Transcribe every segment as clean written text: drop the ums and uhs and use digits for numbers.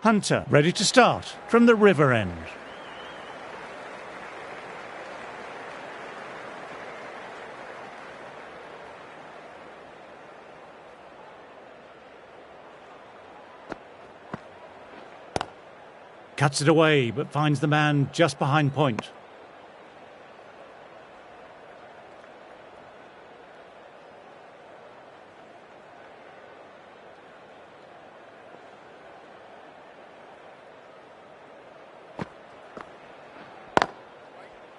Hunter, ready to start from the river end. Cuts it away, but finds the man just behind point.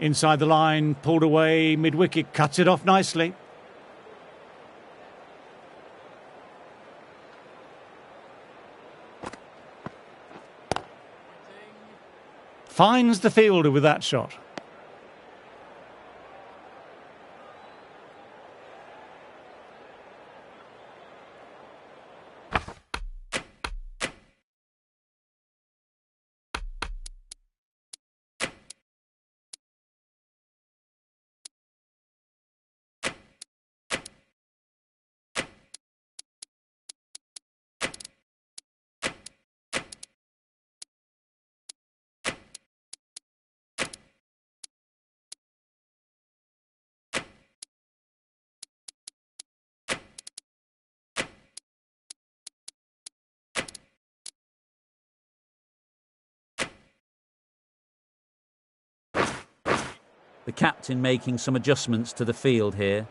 Inside the line, pulled away, mid-wicket, cuts it off nicely. Finds the fielder with that shot. The captain making some adjustments to the field here.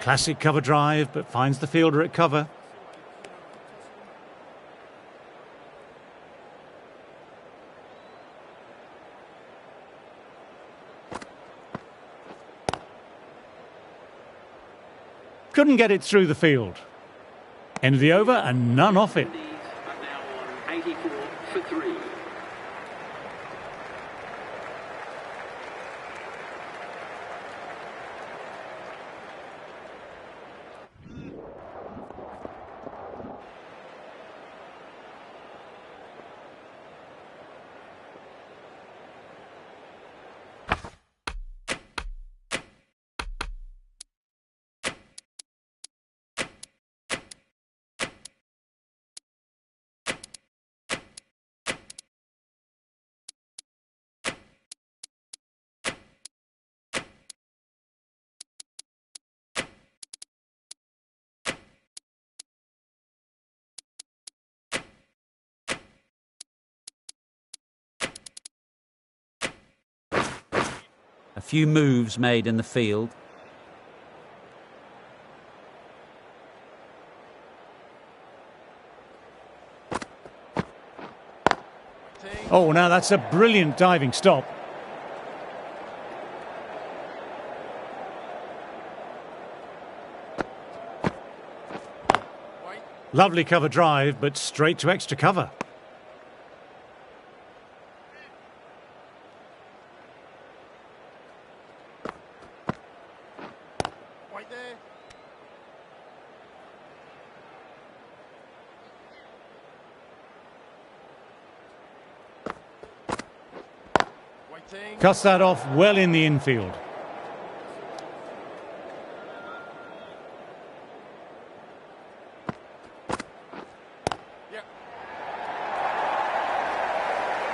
Classic cover drive, but finds the fielder at cover. Couldn't get it through the field. End of the over and none off it. Now on 84 for 3. A few moves made in the field. Oh, now that's a brilliant diving stop. Lovely cover drive, but straight to extra cover. Cuts that off well in the infield.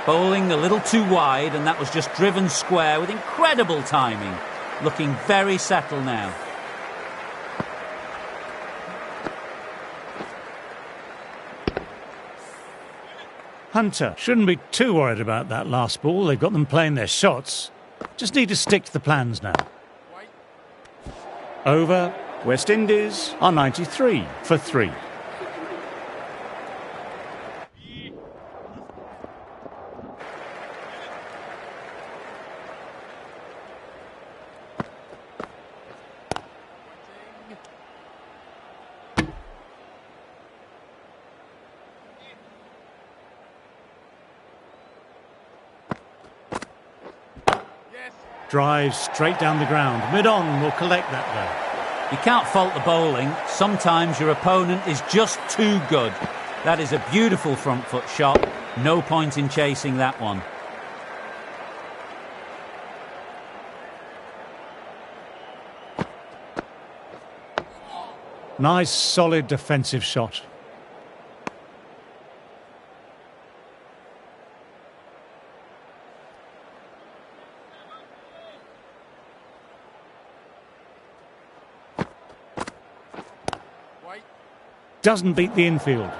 Bowling a little too wide, and that was just driven square with incredible timing. Looking very settled now. Hunter shouldn't be too worried about that last ball. They've got them playing their shots. Just need to stick to the plans now. Over. West Indies are 93 for 3. Drives straight down the ground. Mid-on will collect that though. You can't fault the bowling. Sometimes your opponent is just too good. That is a beautiful front foot shot. No point in chasing that one. Nice, solid defensive shot. Doesn't beat the infield.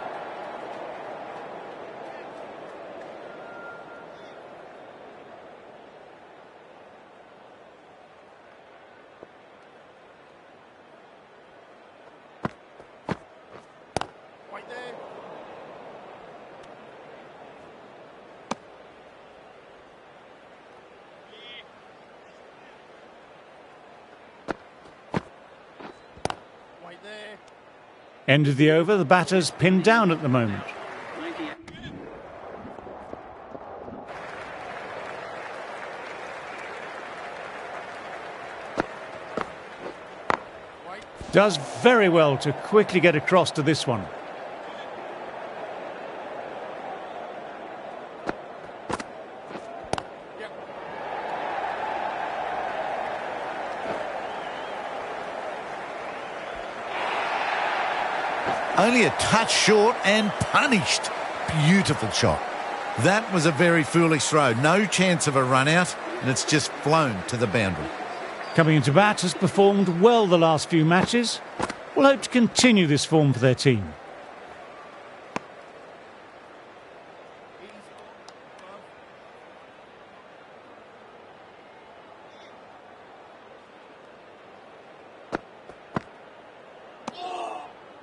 End of the over, the batter's pinned down at the moment. 90. Does very well to quickly get across to this one. Only a touch short and punished. Beautiful shot. That was a very foolish throw. No chance of a run out, and it's just flown to the boundary. Coming into bat, has performed well the last few matches. Will hope to continue this form for their team.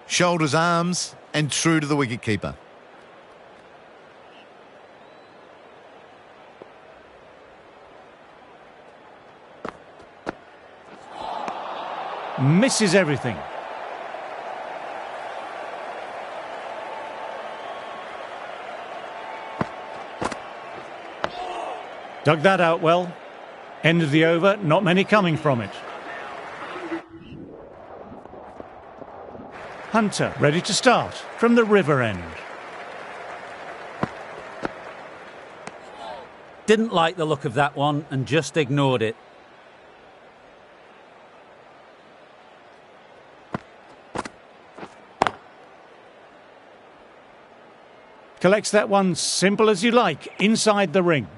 Shoulders, arms, and true to the wicketkeeper. Misses everything. Dug that out well. End of the over, not many coming from it. Hunter ready to start from the river end. Didn't like the look of that one and just ignored it. Collects that one simple as you like, inside the ring.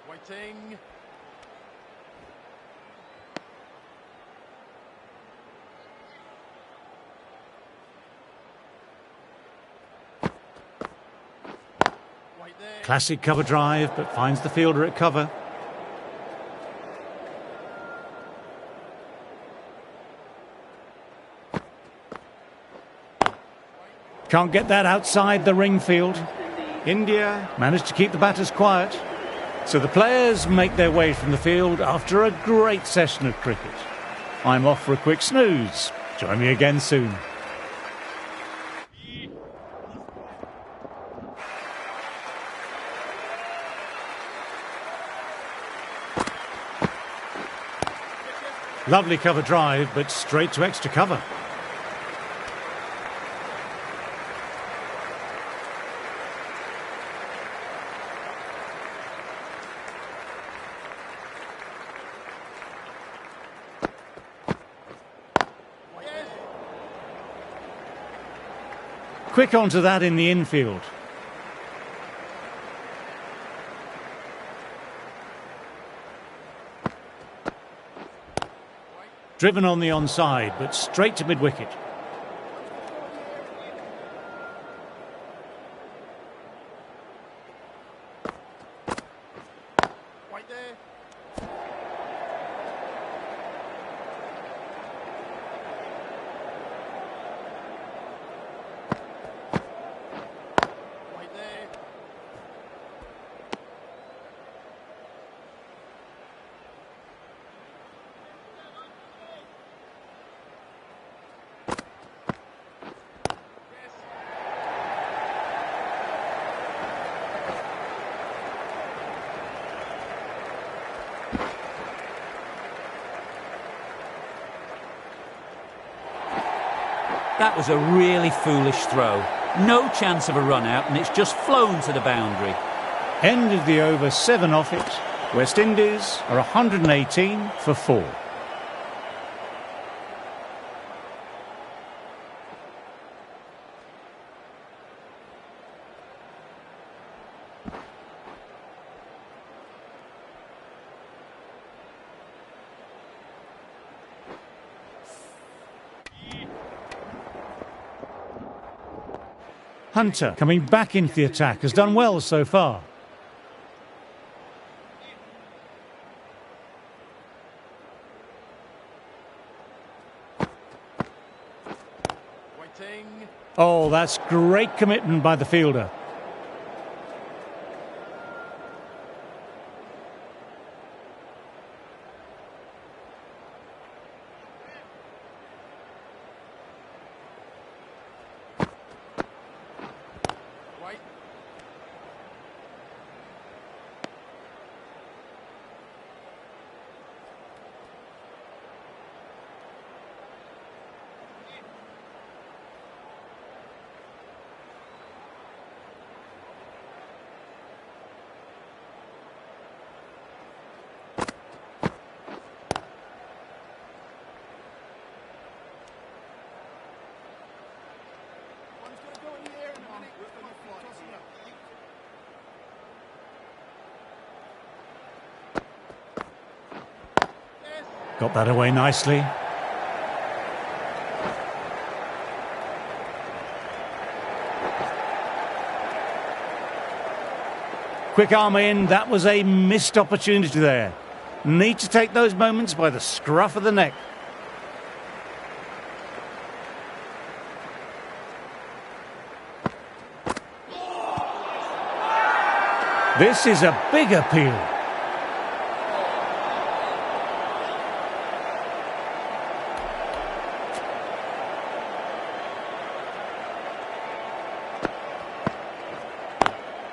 Waiting. Classic cover drive, but finds the fielder at cover. Can't get that outside the ring field. India managed to keep the batters quiet. So the players make their way from the field after a great session of cricket. I'm off for a quick snooze. Join me again soon. Lovely cover drive, but straight to extra cover. Quick onto that in the infield. Driven on the onside, but straight to mid-wicket. Right there. Right there. That was a really foolish throw. No chance of a run out, and it's just flown to the boundary. End of the over, 7 off it. West Indies are 118 for 4. Hunter, coming back into the attack, has done well so far. Waiting. Oh, that's great commitment by the fielder. Wait. One's going to go in the air in a minute. Come on, toss it up. Yes. Got that away nicely. Quick arm in, that was a missed opportunity there. Need to take those moments by the scruff of the neck. This is a big appeal.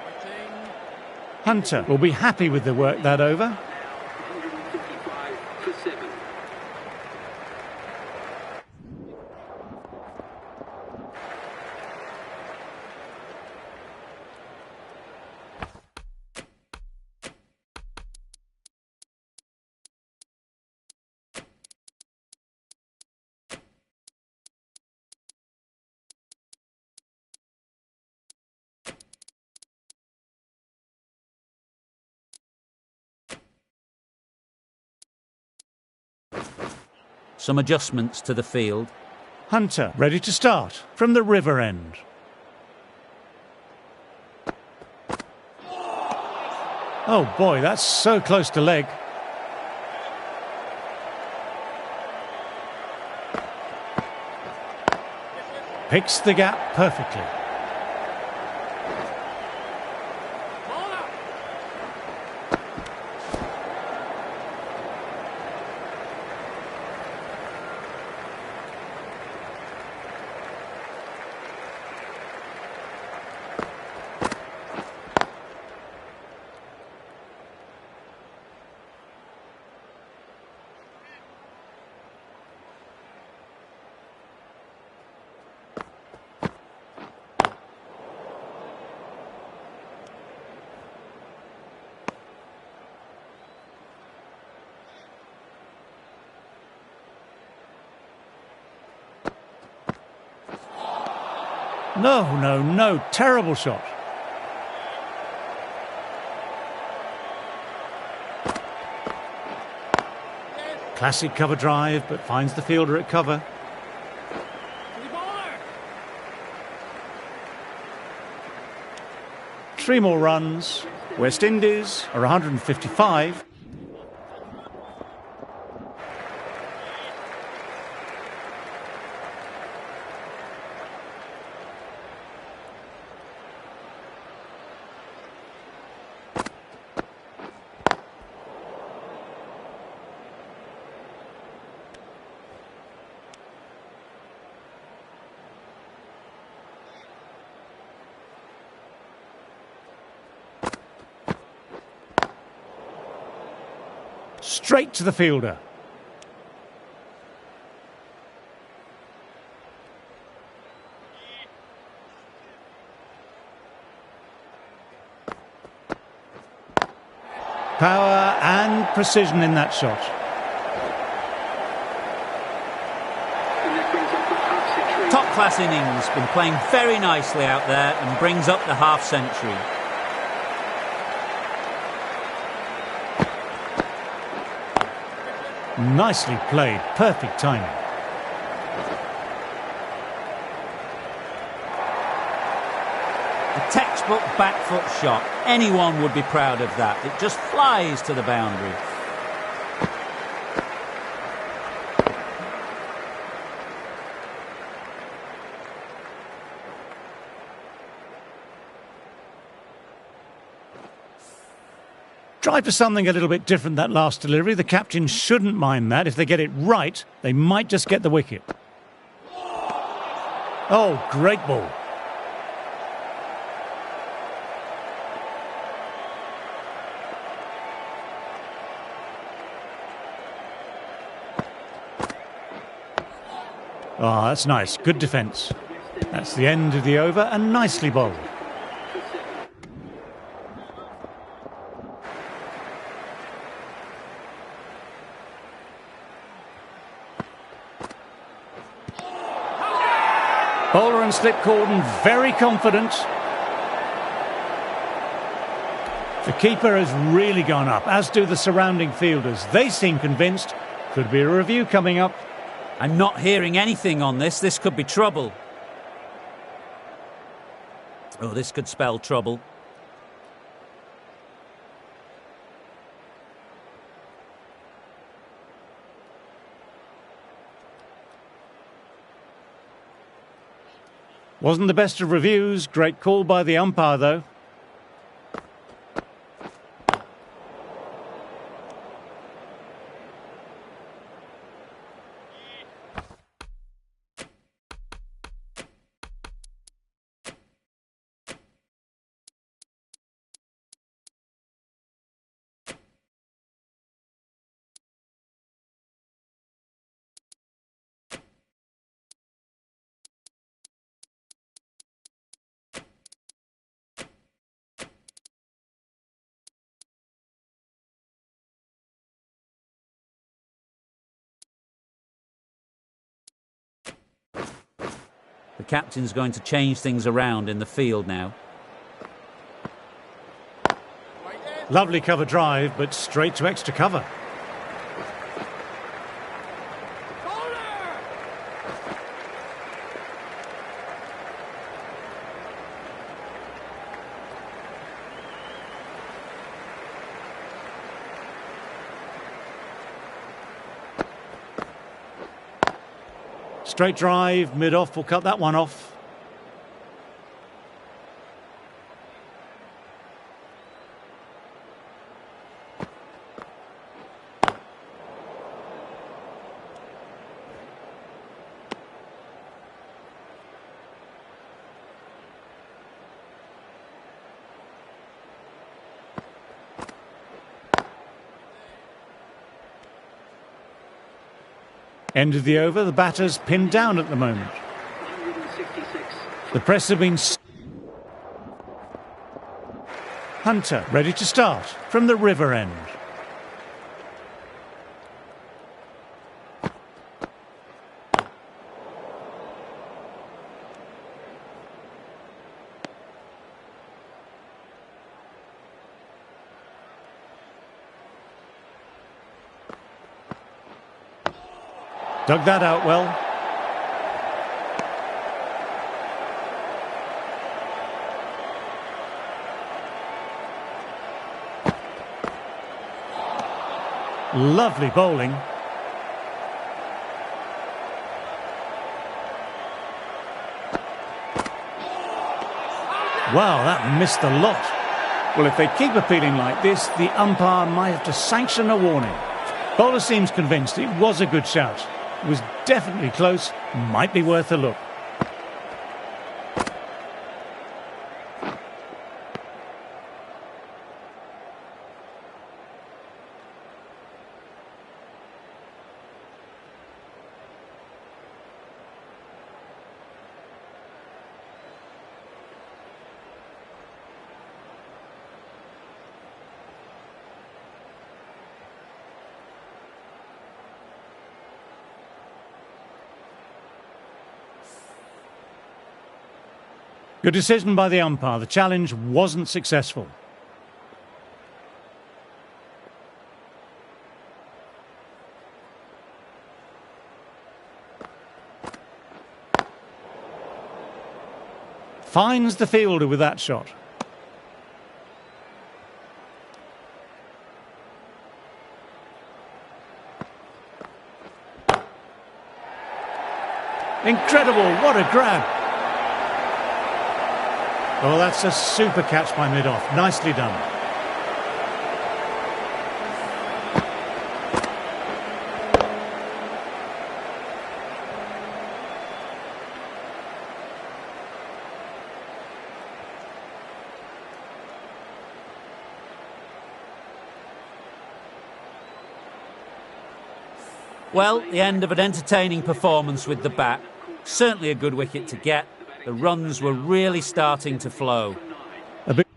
Waiting. Hunter will be happy with the work that over. 155 for 7. Some adjustments to the field. Hunter ready to start from the river end. Oh boy, that's so close to leg. Picks the gap perfectly. Ball up. No, terrible shot. Classic cover drive, but finds the fielder at cover. To the bowler. 3 more runs. West Indies are 155. Straight to the fielder. Power and precision in that shot. And that brings up the half-century. Top-class innings, been playing very nicely out there and brings up the half-century. Nicely played, perfect timing. A textbook back foot shot. Anyone would be proud of that. It just flies to the boundary. Try for something a little bit different that last delivery. The captain shouldn't mind that. If they get it right, they might just get the wicket. Oh, great ball. Oh, that's nice. Good defence. That's the end of the over and nicely bowled. Bowler and slip cordon very confident. The keeper has really gone up, as do the surrounding fielders. They seem convinced. Could be a review coming up. I'm not hearing anything on this. This could be trouble. Oh, this could spell trouble. Wasn't the best of reviews. Great call by the umpire, though. The captain's going to change things around in the field now. Lovely cover drive, but straight to extra cover. Straight drive, mid-off, will cut that one off. End of the over, the batter's pinned down at the moment. 166. The press have been... Hunter, ready to start from the river end. Dug that out well. Lovely bowling. Wow, that missed the lot. Well, if they keep appealing like this, the umpire might have to sanction a warning. Bowler seems convinced it was a good shout. It was definitely close, might be worth a look. Good decision by the umpire. The challenge wasn't successful. Finds the fielder with that shot. Incredible, what a grab. Oh, that's a super catch by mid-off. Nicely done. Well, the end of an entertaining performance with the bat. Certainly a good wicket to get. The runs were really starting to flow. A bit.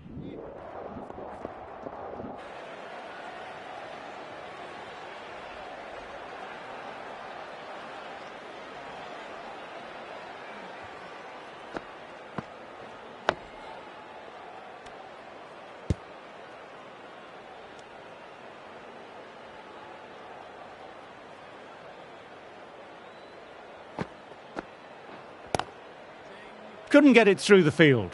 Couldn't get it through the field.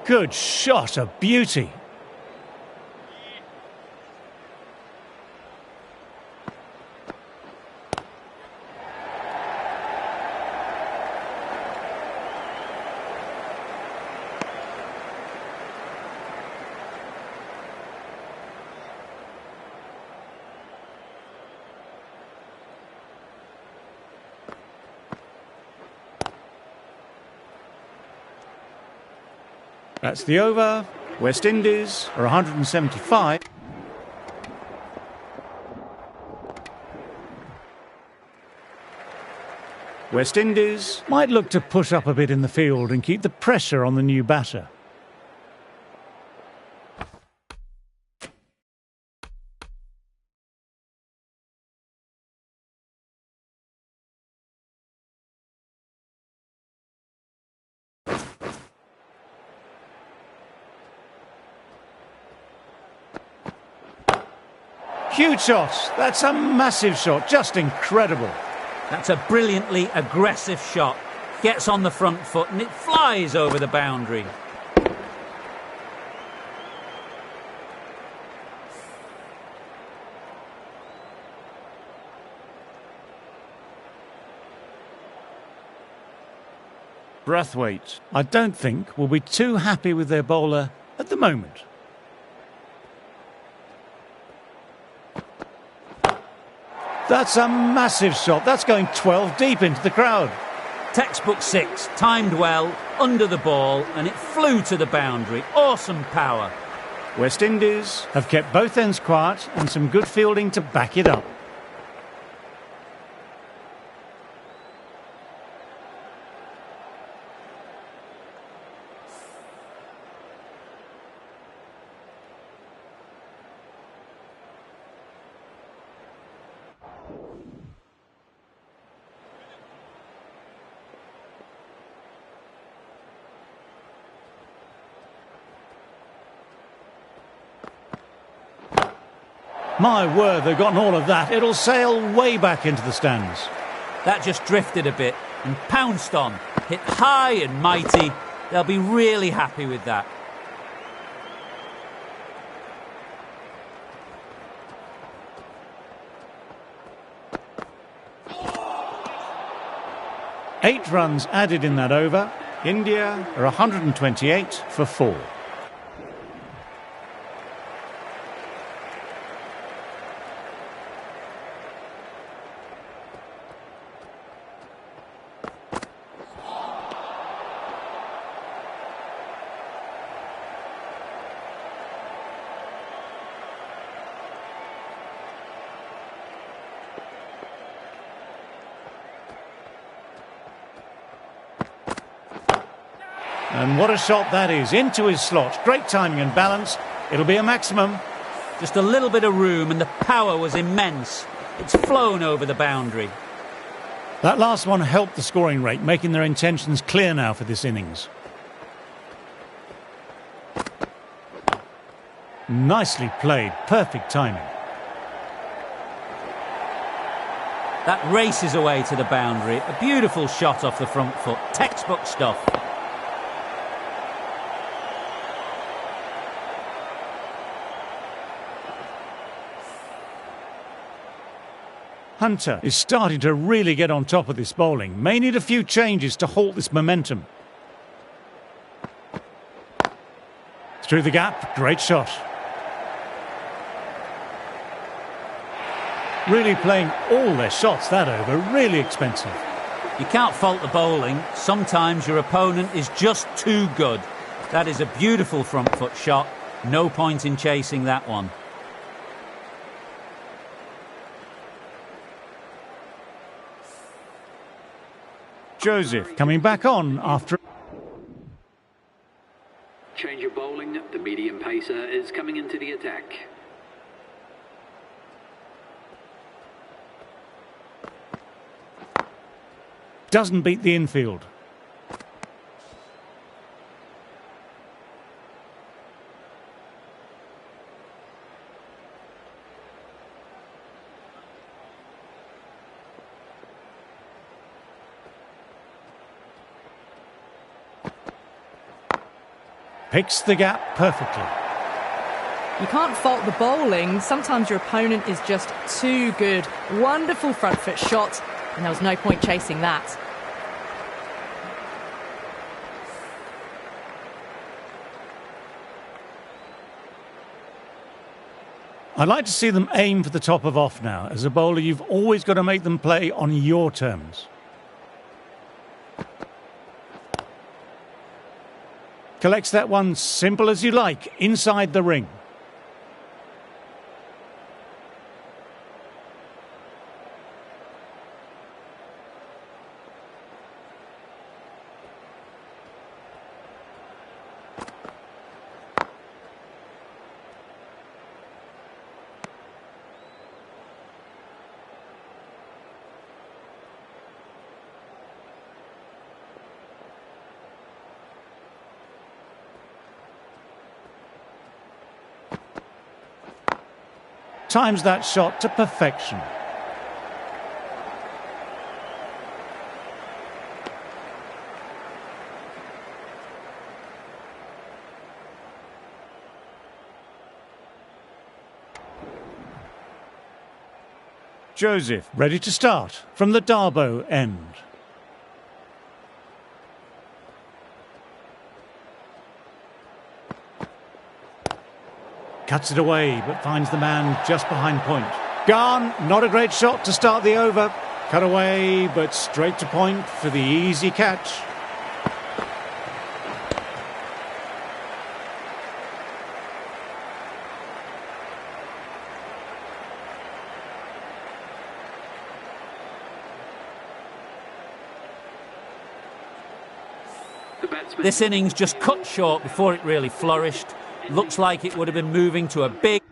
Good shot, a beauty. That's the over. West Indies are 175. West Indies might look to push up a bit in the field and keep the pressure on the new batter. Huge shot. That's a massive shot. Just incredible. That's a brilliantly aggressive shot. Gets on the front foot and it flies over the boundary. Brathwaite, I don't think, will be too happy with their bowler at the moment. That's a massive shot. That's going 12 deep into the crowd. Textbook six, timed well, under the ball, and it flew to the boundary. Awesome power. West Indies have kept both ends quiet and some good fielding to back it up. My word, they've gotten all of that. It'll sail way back into the stands. That just drifted a bit and pounced on. Hit high and mighty. They'll be really happy with that. Eight runs added in that over. India are 128 for 4. And what a shot that is, into his slot. Great timing and balance. It'll be a maximum. Just a little bit of room and the power was immense. It's flown over the boundary. That last one helped the scoring rate, making their intentions clear now for this innings. Nicely played, perfect timing. That races away to the boundary. A beautiful shot off the front foot. Textbook stuff. Hunter is starting to really get on top of this bowling. May need a few changes to halt this momentum. Through the gap, great shot. Really playing all their shots that over, really expensive. You can't fault the bowling. Sometimes your opponent is just too good. That is a beautiful front foot shot. No point in chasing that one. Joseph coming back on after... Change of bowling. The medium pacer is coming into the attack. Doesn't beat the infield. Picks the gap perfectly. You can't fault the bowling. Sometimes your opponent is just too good. Wonderful front foot shot, and there was no point chasing that. I'd like to see them aim for the top of off now. As a bowler, you've always got to make them play on your terms. Collects that one simple as you like, inside the ring. Times that shot to perfection. Joseph ready to start from the Darboe end. Cuts it away, but finds the man just behind point. Gone, not a great shot to start the over. Cut away, but straight to point for the easy catch. This innings just cut short before it really flourished. Looks like it would have been moving to a big...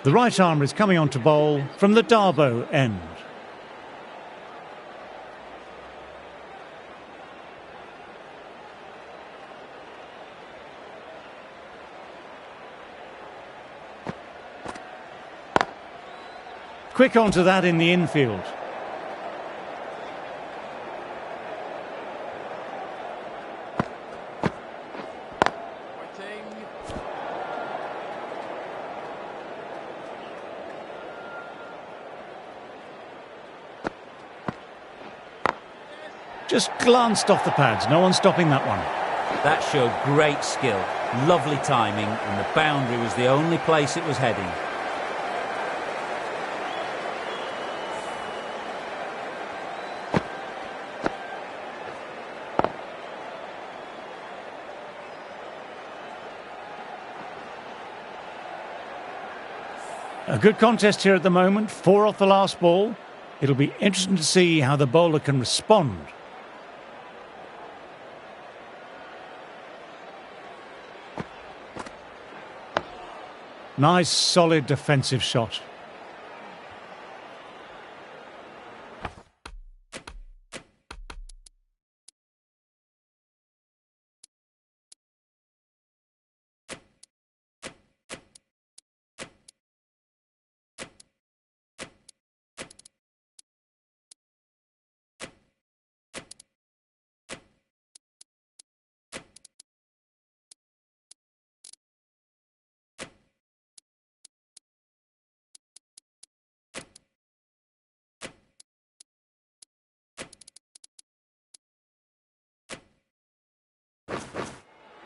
The right armer is coming on to bowl from the Darboe end. Quick onto that in the infield. Just glanced off the pads, no one stopping that one. That showed great skill, lovely timing, and the boundary was the only place it was heading. A good contest here at the moment, 4 off the last ball. It'll be interesting to see how the bowler can respond. Nice, solid defensive shot.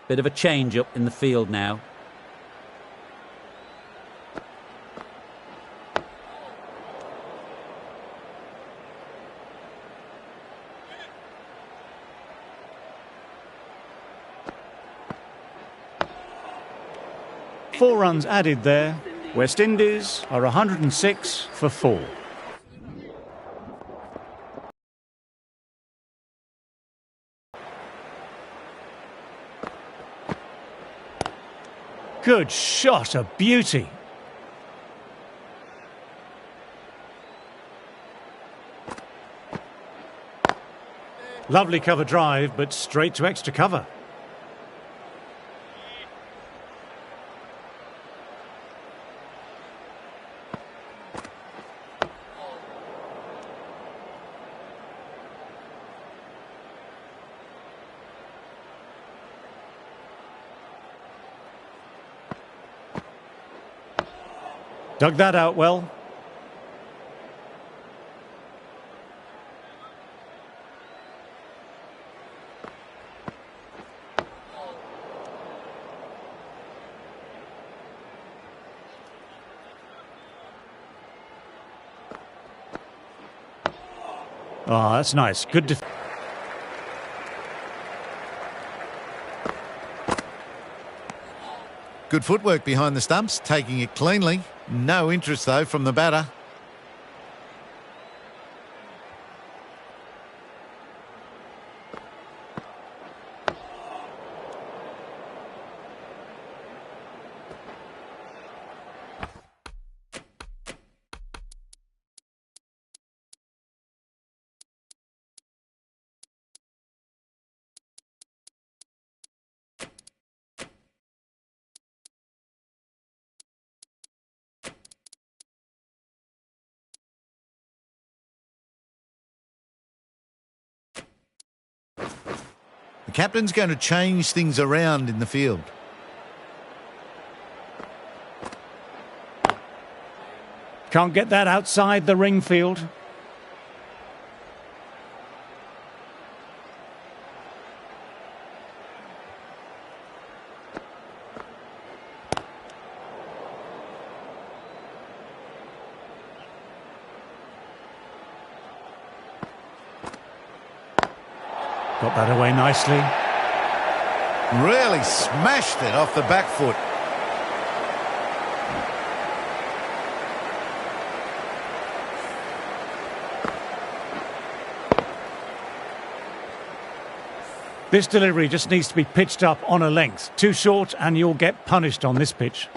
Bit of a change-up in the field now. Four runs added there. West Indies are 106 for 4. Good shot, a beauty. Lovely cover drive, but straight to extra cover. Dug that out well. Oh, that's nice. Good defense. Good footwork behind the stumps, taking it cleanly. No interest, though, from the batter. The captain's going to change things around in the field. Can't get that outside the ring field. Got that away nicely. Really smashed it off the back foot. This delivery just needs to be pitched up on a length. Too short and you'll get punished on this pitch.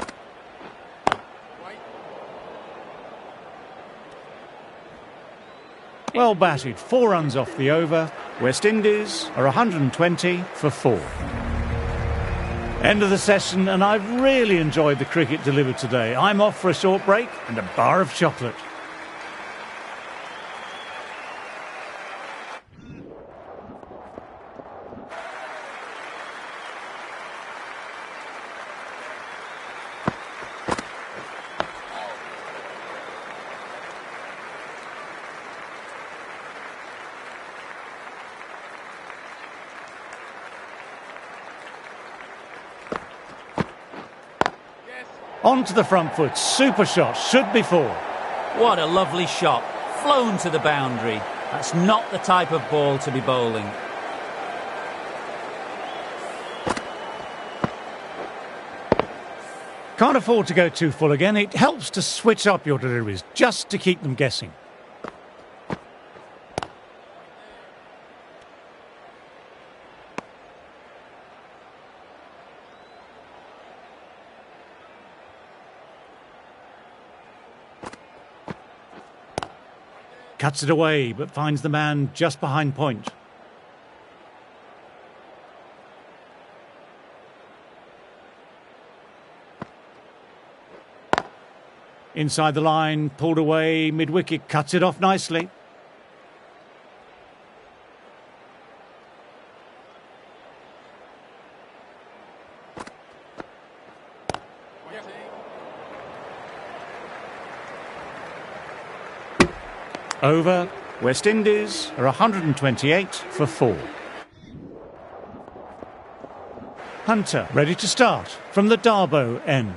Well batted, 4 runs off the over. West Indies are 120 for 4. End of the session, and I've really enjoyed the cricket delivered today. I'm off for a short break and a bar of chocolate. On to the front foot, super shot, should be 4. What a lovely shot, flown to the boundary. That's not the type of ball to be bowling. Can't afford to go too full again. It helps to switch up your deliveries, just to keep them guessing. Cuts it away, but finds the man just behind point. Inside the line, pulled away, mid-wicket, cuts it off nicely. Over. West Indies are 128 for 4. Hunter ready to start from the Darboe end.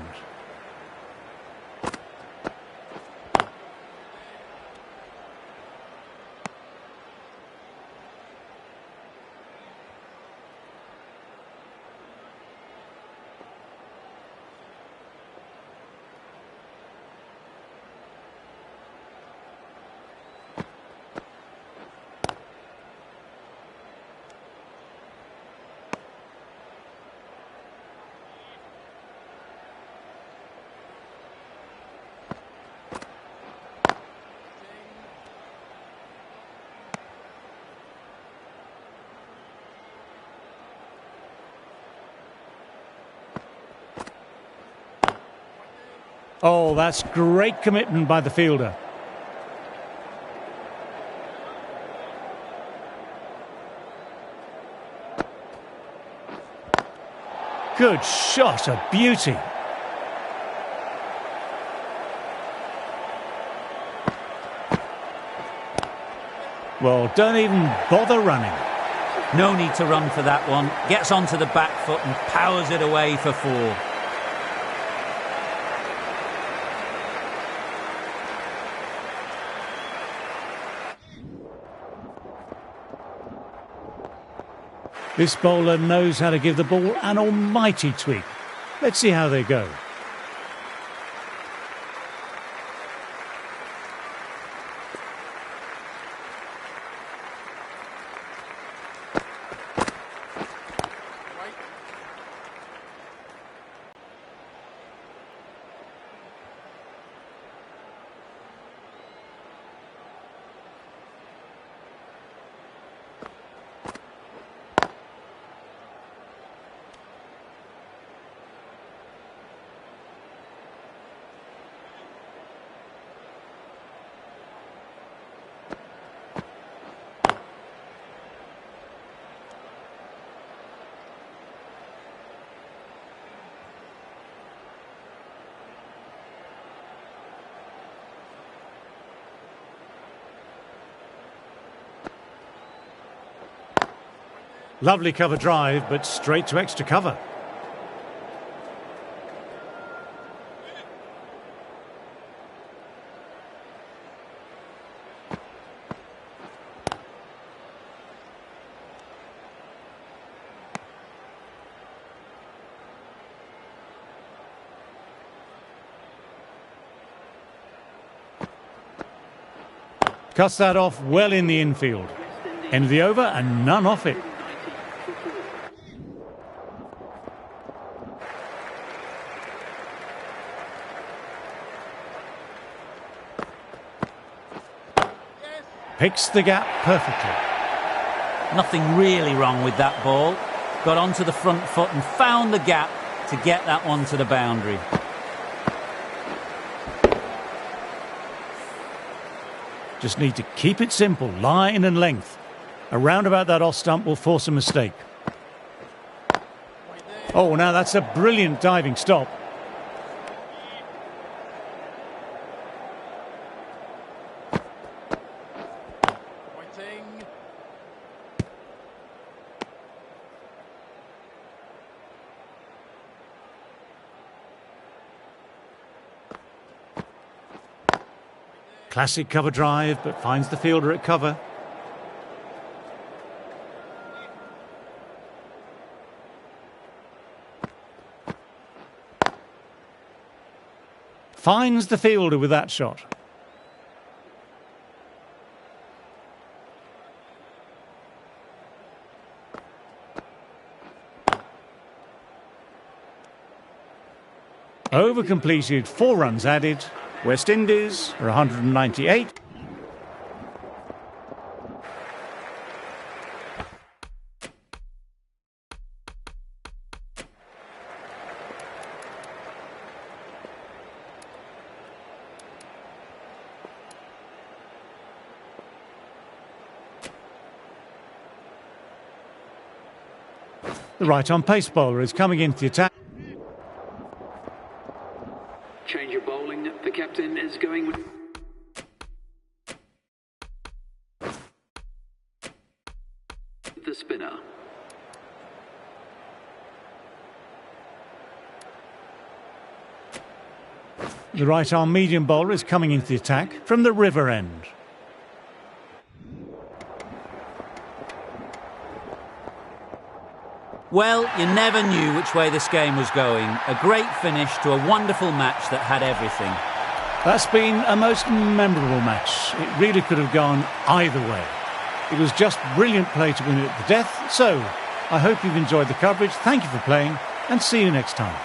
Oh, that's great commitment by the fielder. Good shot, a beauty. Well, don't even bother running. No need to run for that one. Gets onto the back foot and powers it away for 4. This bowler knows how to give the ball an almighty tweak. Let's see how they go. Lovely cover drive, but straight to extra cover. Cuts that off well in the infield. End of the over and none off it. Picks the gap perfectly. Nothing really wrong with that ball. Got onto the front foot and found the gap to get that one to the boundary. Just need to keep it simple, line and length. Around about that off stump will force a mistake. Oh, now that's a brilliant diving stop. Classic cover drive, but finds the fielder at cover. Finds the fielder with that shot. Over completed, 4 runs added. West Indies are 198. The right-arm pace bowler is coming into the attack. Change of bowling. The captain is going with the spinner. The right-arm medium bowler is coming into the attack from the river end. Well, you never knew which way this game was going. A great finish to a wonderful match that had everything. That's been a most memorable match. It really could have gone either way. It was just brilliant play to win it at the death. So, I hope you've enjoyed the coverage. Thank you for playing, and see you next time.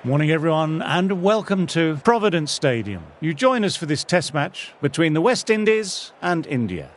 Morning everyone and welcome to Providence Stadium. You join us for this test match between the West Indies and India.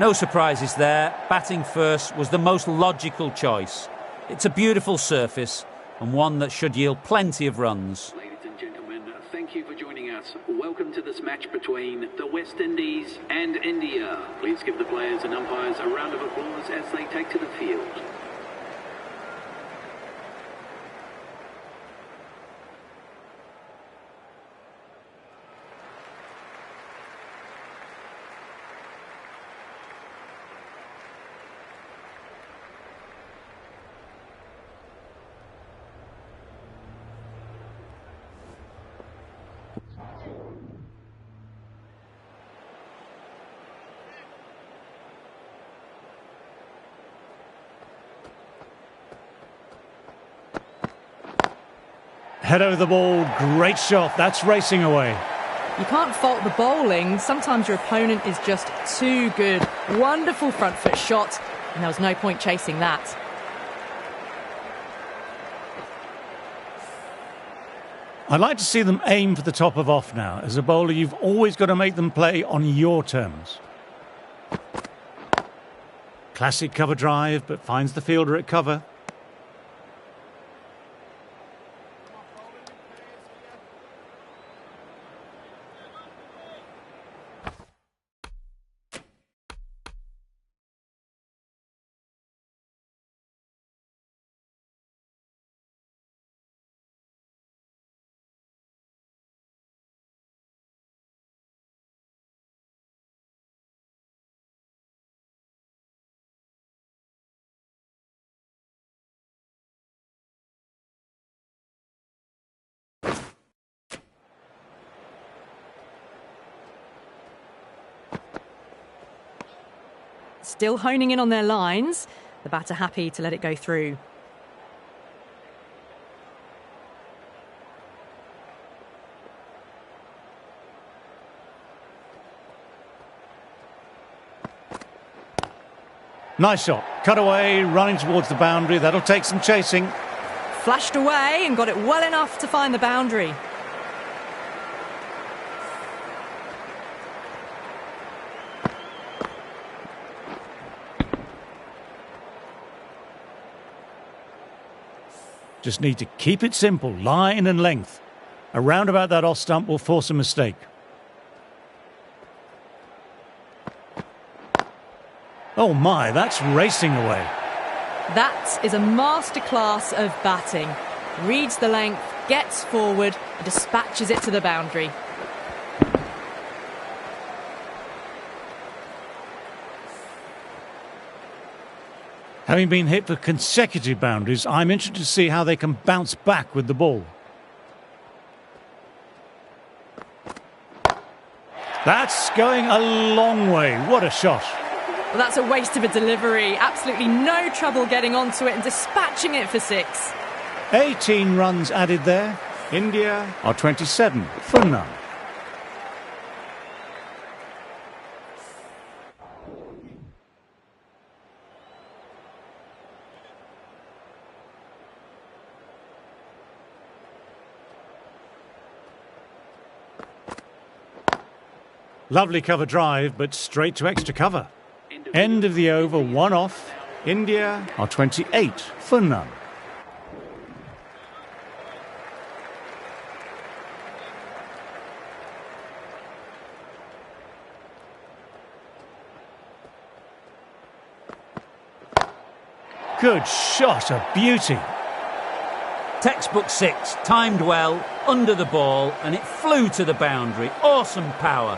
No surprises there. Batting first was the most logical choice. It's a beautiful surface and one that should yield plenty of runs. Ladies and gentlemen, thank you for joining us. Welcome to this match between the West Indies and India. Please give the players and umpires a round of applause as they take to the field. Head over the ball, great shot, that's racing away. You can't fault the bowling. Sometimes your opponent is just too good. Wonderful front foot shot, and there was no point chasing that. I'd like to see them aim for the top of off now. As a bowler, you've always got to make them play on your terms. Classic cover drive, but finds the fielder at cover. Still honing in on their lines. The batter happy to let it go through. Nice shot. Cut away, running towards the boundary. That'll take some chasing. Flashed away and got it well enough to find the boundary. Just need to keep it simple, line and length. Around about that off stump will force a mistake. Oh my, that's racing away. That is a masterclass of batting. Reads the length, gets forward, and dispatches it to the boundary. Having been hit for consecutive boundaries, I'm interested to see how they can bounce back with the ball. That's going a long way. What a shot. Well, that's a waste of a delivery. Absolutely no trouble getting onto it and dispatching it for 6. 18 runs added there. India are 27 for none. Lovely cover drive, but straight to extra cover. End of the over, 1 off. India are 28 for none. Good shot, a beauty. Textbook 6, timed well, under the ball, and it flew to the boundary. Awesome power.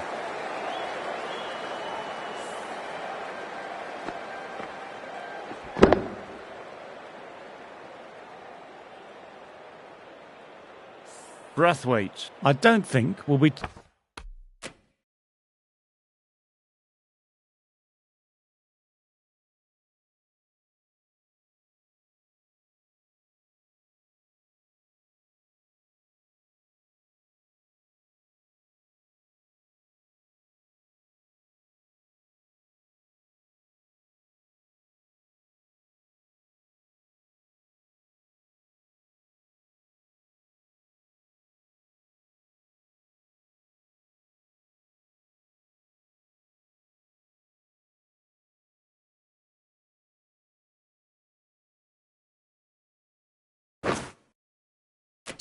Brathwaite, I don't think will be...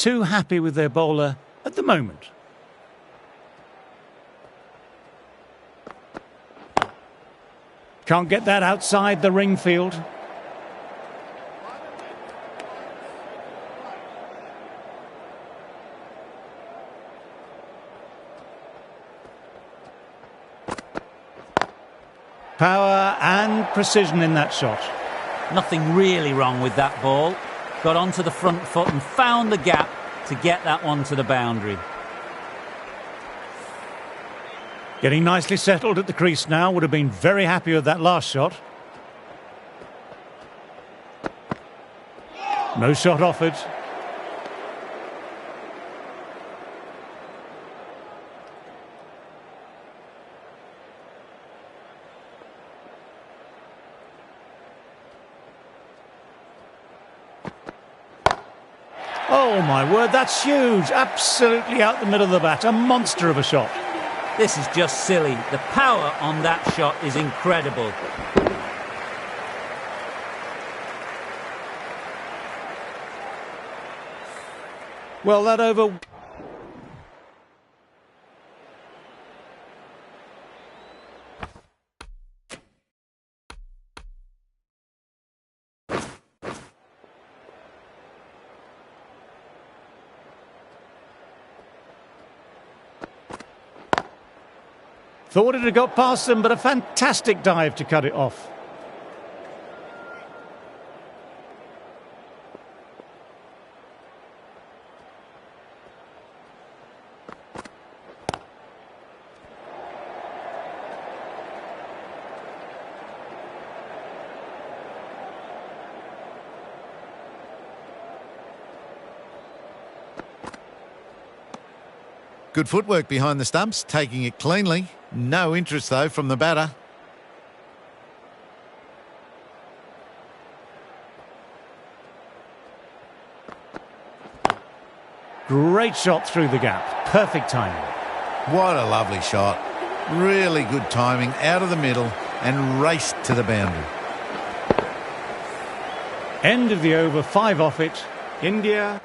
too happy with their bowler at the moment. Can't get that outside the ring field. Power and precision in that shot. Nothing really wrong with that ball. Got onto the front foot and found the gap to get that one to the boundary. Getting nicely settled at the crease now. Would have been very happy with that last shot. No shot offered. Oh my word, that's huge. Absolutely out the middle of the bat. A monster of a shot. This is just silly. The power on that shot is incredible. Well, that over... Thought it had got past them, but a fantastic dive to cut it off. Good footwork behind the stumps, taking it cleanly. No interest, though, from the batter. Great shot through the gap. Perfect timing. What a lovely shot. Really good timing, out of the middle and raced to the boundary. End of the over, 5 off it. India